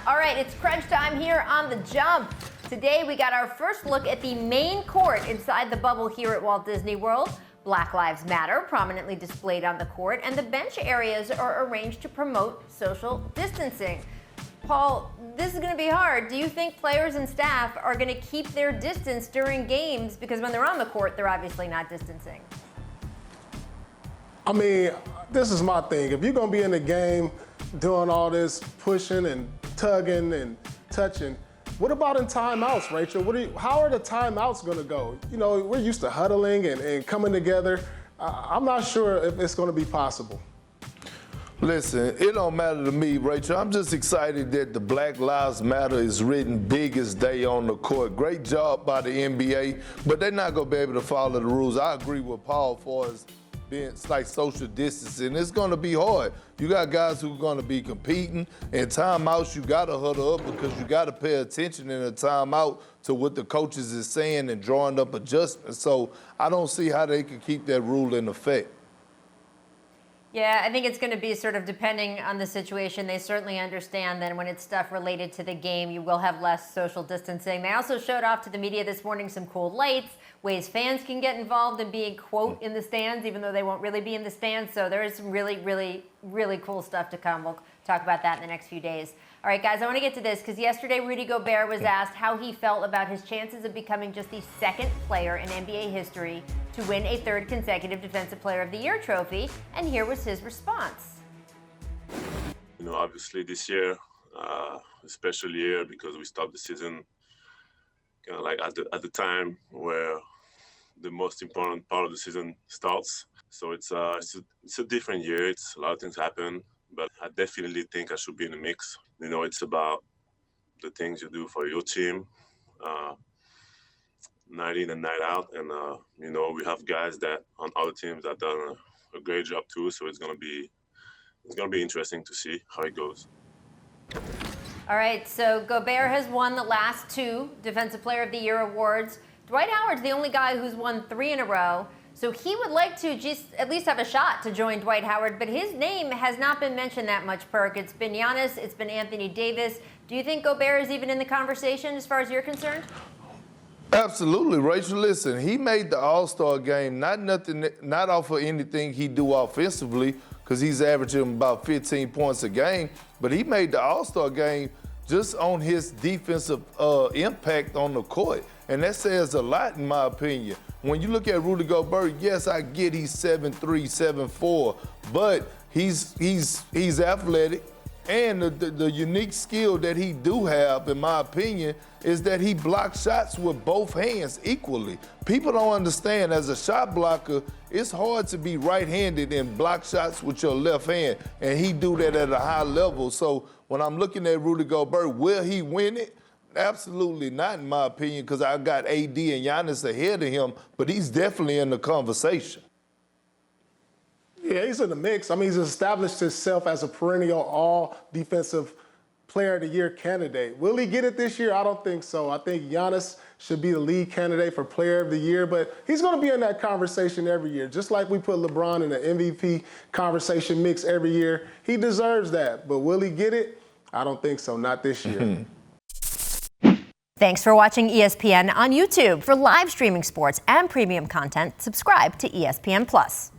All right, it's crunch time here on The Jump. Today we got our first look at the main court inside the bubble here at Walt Disney World. Black Lives Matter prominently displayed on the court, and the bench areas are arranged to promote social distancing. Paul, this is going to be hard. Do you think players and staff are going to keep their distance during games? Because when they're on the court, they're obviously not distancing. I mean, this is my thing. If you're going to be in the game doing all this pushing and tugging and touching, what about in timeouts, Rachel? How are the timeouts going to go? You know, we're used to huddling and coming together. I'm not sure if it's going to be possible. Listen, it don't matter to me, Rachel. I'm just excited that the Black Lives Matter is written biggest day on the court. Great job by the NBA, but they're not going to be able to follow the rules. I agree with Paul for us. It's like social distancing. It's going to be hard. You got guys who are going to be competing. In timeouts, you got to huddle up because you got to pay attention in a timeout to what the coaches is saying and drawing up adjustments. So I don't see how they can keep that rule in effect. Yeah, I think it's going to be sort of depending on the situation. They certainly understand that when it's stuff related to the game, you will have less social distancing. They also showed off to the media this morning some cool lights, ways fans can get involved in being, quote, in the stands, even though they won't really be in the stands. So there is some really, really, really cool stuff to come. We'll talk about that in the next few days. All right, guys, I want to get to this because yesterday Rudy Gobert was asked how he felt about his chances of becoming just the second player in NBA history to win a third consecutive Defensive Player of the Year trophy, and here was his response. You know, obviously this year, a special year because we stopped the season kind of like at the time where the most important part of the season starts. So it's a different year. It's a lot of things happen, but I definitely think I should be in the mix. You know, it's about the things you do for your team, night in and night out. And, you know, we have guys that on other teams that done a great job too. So it's gonna be interesting to see how it goes. All right, so Gobert has won the last two Defensive Player of the Year awards. Dwight Howard's the only guy who's won 3 in a row. So he would like to just at least have a shot to join Dwight Howard, but his name has not been mentioned that much, Perk. It's been Giannis, it's been Anthony Davis. Do you think Gobert is even in the conversation as far as you're concerned? Absolutely, Rachel. Listen, he made the All-Star game, not off of anything he do offensively, because he's averaging about 15 points a game, but he made the All-Star game just on his defensive impact on the court. And that says a lot, in my opinion. When you look at Rudy Gobert, yes, I get he's 7'3", 7'4", but he's athletic. And the unique skill that he do have, in my opinion, is that he blocks shots with both hands equally. People don't understand, as a shot blocker, it's hard to be right-handed and block shots with your left hand, and he do that at a high level. So when I'm looking at Rudy Gobert, will he win it? Absolutely not, in my opinion, because I got AD and Giannis ahead of him, but he's definitely in the conversation. Yeah, he's in the mix. I mean, he's established himself as a perennial all-defensive player of the year candidate. Will he get it this year? I don't think so. I think Giannis should be the lead candidate for player of the year, but he's going to be in that conversation every year. Just like we put LeBron in the MVP conversation mix every year, he deserves that. But will he get it? I don't think so. Not this year. Thanks for watching ESPN on YouTube. For live streaming sports and premium content, subscribe to ESPN+.